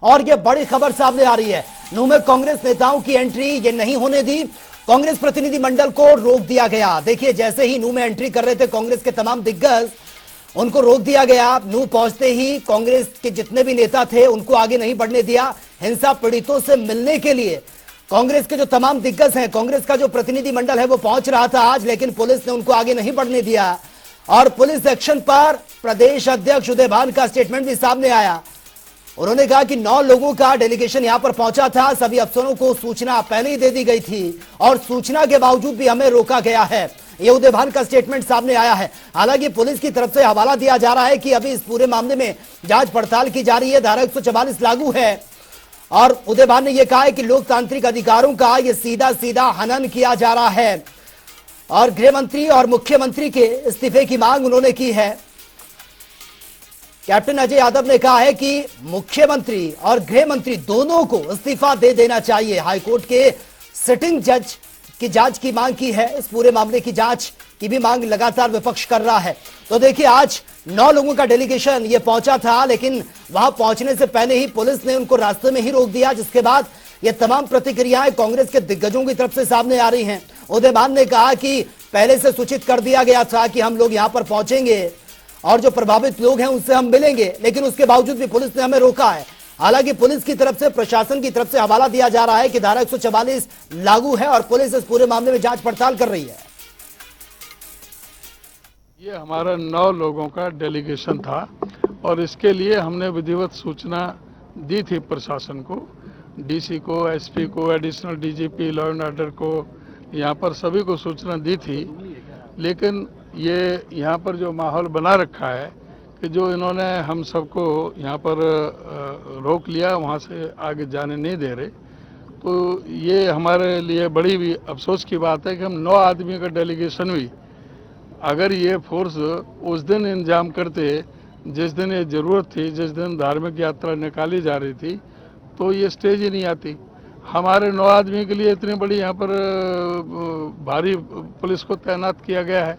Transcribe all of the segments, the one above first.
और ये बड़ी खबर सामने आ रही है, नूह में कांग्रेस नेताओं की एंट्री ये नहीं होने दी, कांग्रेस प्रतिनिधि मंडल को रोक दिया गया। देखिए जैसे ही नूह में एंट्री कर रहे थे कांग्रेस के तमाम दिग्गज, उनको रोक दिया गया। नूह पहुंचते ही कांग्रेस के जितने भी नेता थे उनको आगे नहीं बढ़ने दिया। हिंसा पीड़ितों से मिलने के लिए कांग्रेस के जो तमाम दिग्गज हैं, कांग्रेस का जो प्रतिनिधि मंडल है वो पहुंच रहा था आज, लेकिन पुलिस ने उनको आगे नहीं बढ़ने दिया। और पुलिस एक्शन पर प्रदेश अध्यक्ष उदय भान का स्टेटमेंट भी सामने आया। उन्होंने कहा कि 9 लोगों का डेलीगेशन यहां पर पहुंचा था, सभी अफसरों को सूचना पहले ही दे दी गई थी और सूचना के बावजूद भी हमें रोका गया है। यह उदय भान का स्टेटमेंट सामने आया है। हालांकि पुलिस की तरफ से हवाला दिया जा रहा है कि अभी इस पूरे मामले में जांच पड़ताल की जा रही है, धारा 144 लागू है। और उदय भान ने यह कहा है कि लोकतांत्रिक अधिकारों का यह सीधा सीधा हनन किया जा रहा है और गृह मंत्री और मुख्यमंत्री के इस्तीफे की मांग उन्होंने की है। कैप्टन अजय यादव ने कहा है कि मुख्यमंत्री और गृह मंत्री दोनों को इस्तीफा दे देना चाहिए। हाईकोर्ट के सिटिंग जज की जांच की मांग की है। इस पूरे मामले की जांच की भी मांग लगातार विपक्ष कर रहा है। तो देखिए आज 9 लोगों का डेलीगेशन ये पहुंचा था, लेकिन वहां पहुंचने से पहले ही पुलिस ने उनको रास्ते में ही रोक दिया, जिसके बाद ये तमाम प्रतिक्रियाएं कांग्रेस के दिग्गजों की तरफ से सामने आ रही हैं। उदय भान ने कहा कि पहले से सूचित कर दिया गया था कि हम लोग यहां पर पहुंचेंगे और जो प्रभावित लोग हैं उनसे हम मिलेंगे, लेकिन उसके बावजूद भी पुलिस ने हमें रोका है। हालांकि पुलिस की तरफ से, प्रशासन की तरफ से हवाला दिया जा रहा है कि धारा 144 लागू है और पुलिस इस पूरे मामले में जांच पड़ताल कर रही है। ये हमारा 9 लोगों का डेलीगेशन था और इसके लिए हमने विधिवत सूचना दी थी प्रशासन को, डीसी को, एसपी को, additional DGP, law and order को, यहाँ पर सभी को सूचना दी थी। लेकिन ये यहाँ पर जो माहौल बना रखा है कि जो इन्होंने हम सबको यहाँ पर रोक लिया, वहाँ से आगे जाने नहीं दे रहे, तो ये हमारे लिए बड़ी भी अफसोस की बात है कि हम 9 आदमी का डेलीगेशन हुई, अगर ये फोर्स उस दिन इंतजाम करते जिस दिन ये ज़रूरत थी, जिस दिन धार्मिक यात्रा निकाली जा रही थी, तो ये स्टेज ही नहीं आती। हमारे 9 आदमी के लिए इतनी बड़ी यहाँ पर भारी पुलिस को तैनात किया गया है।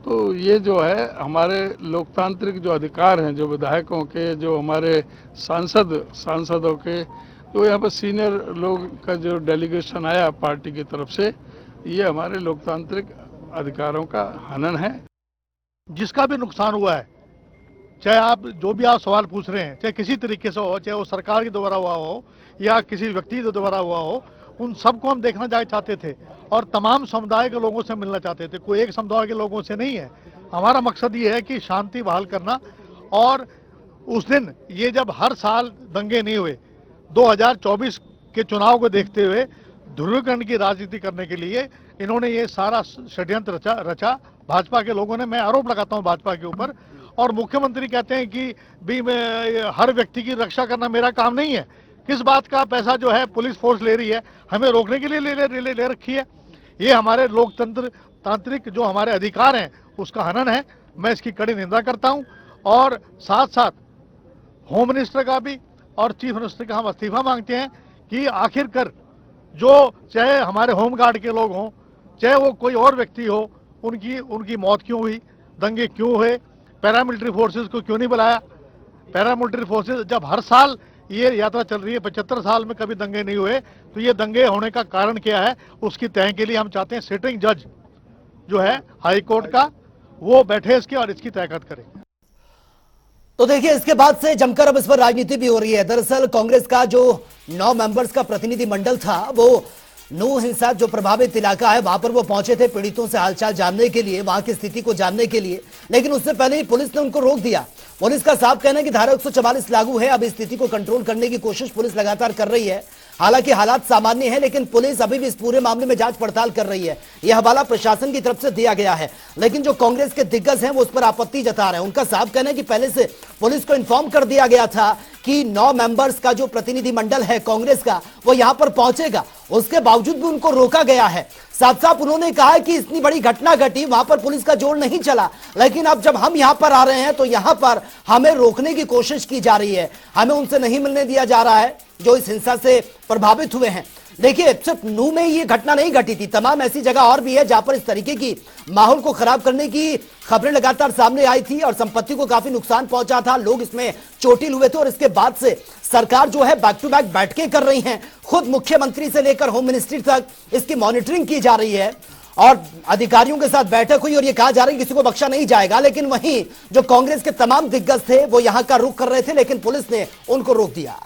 तो ये जो है हमारे लोकतांत्रिक जो अधिकार हैं, जो विधायकों के, जो हमारे सांसदों के, तो यहाँ पर सीनियर लोग का जो डेलीगेशन आया पार्टी की तरफ से, ये हमारे लोकतांत्रिक अधिकारों का हनन है। जिसका भी नुकसान हुआ है, चाहे आप जो भी आप सवाल पूछ रहे हैं, चाहे किसी तरीके से हो, चाहे वो सरकार के द्वारा हुआ हो या किसी व्यक्ति के द्वारा हुआ हो, उन सबको हम देखना चाहते थे और तमाम समुदाय के लोगों से मिलना चाहते थे। कोई एक समुदाय के लोगों से नहीं है। हमारा मकसद ये है कि शांति बहाल करना। और उस दिन ये जब हर साल दंगे नहीं हुए, 2024 के चुनाव को देखते हुए ध्रुवीकरण की राजनीति करने के लिए इन्होंने ये सारा षड्यंत्र रचा भाजपा के लोगों ने। मैं आरोप लगाता हूँ भाजपा के ऊपर। और मुख्यमंत्री कहते हैं कि भी मैं हर व्यक्ति की रक्षा करना मेरा काम नहीं है। किस बात का पैसा जो है पुलिस फोर्स ले रही है, हमें रोकने के लिए ले रखी है। ये हमारे तांत्रिक जो हमारे अधिकार हैं उसका हनन है। मैं इसकी कड़ी निंदा करता हूं और साथ साथ होम मिनिस्टर का भी और चीफ मिनिस्टर का हम इस्तीफा मांगते हैं कि आखिरकार जो चाहे हमारे होमगार्ड के लोग हों, चाहे वो कोई और व्यक्ति हो, उनकी मौत क्यों हुई, दंगे क्यों हुए, पैरामिलिट्री फोर्सेस को क्यों नहीं बुलाया। पैरामिलिट्री फोर्सेस जब हर साल ये यात्रा चल रही है, 75 साल में कभी दंगे नहीं हुए, तो ये दंगे होने का कारण क्या है, उसकी तय के लिए हम चाहते हैं सिटिंग जज जो है हाई कोर्ट का, वो बैठे इसके और इसकी तहकीकात करें। तो देखिए इसके बाद से जमकर अब इस पर राजनीति भी हो रही है। दरअसल कांग्रेस का जो 9 मेंबर्स का प्रतिनिधि मंडल था, वो नूह हिंसा जो प्रभावित इलाका है वहां पर वो पहुंचे थे पीड़ितों से हालचाल जानने के लिए, वहां की स्थिति को जानने के लिए, लेकिन उससे पहले ही पुलिस ने उनको रोक दिया। पुलिस का साफ कहना है कि धारा 144 लागू है। अब स्थिति को कंट्रोल करने की कोशिश पुलिस लगातार कर रही है। हालांकि हालात सामान्य है, लेकिन पुलिस अभी भी इस पूरे मामले में जांच पड़ताल कर रही है। यह हवाला प्रशासन की तरफ से दिया गया है, लेकिन जो कांग्रेस के दिग्गज हैं वो उस पर आपत्ति जता रहे हैं। उनका साफ कहना है कि पहले से पुलिस को इन्फॉर्म कर दिया गया था कि 9 मेंबर्स का जो प्रतिनिधि मंडल है कांग्रेस का, वो यहां पर पहुंचेगा, उसके बावजूद भी उनको रोका गया है। साफ साफ उन्होंने कहा कि इतनी बड़ी घटना घटी, वहां पर पुलिस का जोर नहीं चला, लेकिन अब जब हम यहां पर आ रहे हैं तो यहां पर हमें रोकने की कोशिश की जा रही है, हमें उनसे नहीं मिलने दिया जा रहा है जो इस हिंसा से प्रभावित हुए हैं। देखिए सिर्फ नूह में ये घटना नहीं घटी थी, तमाम ऐसी जगह और भी है जहां पर इस तरीके की माहौल को खराब करने की खबरें लगातार सामने आई थी और संपत्ति को काफी नुकसान पहुंचा था, लोग इसमें चोटिल हुए थे। और इसके बाद से सरकार जो है बैक टू बैक बैठकें कर रही हैं, खुद मुख्यमंत्री से लेकर होम मिनिस्ट्री तक इसकी मॉनिटरिंग की जा रही है और अधिकारियों के साथ बैठक हुई और यह कहा जा रहा है कि किसी को बख्शा नहीं जाएगा। लेकिन वहीं जो कांग्रेस के तमाम दिग्गज थे वो यहां का रुख कर रहे थे, लेकिन पुलिस ने उनको रोक दिया।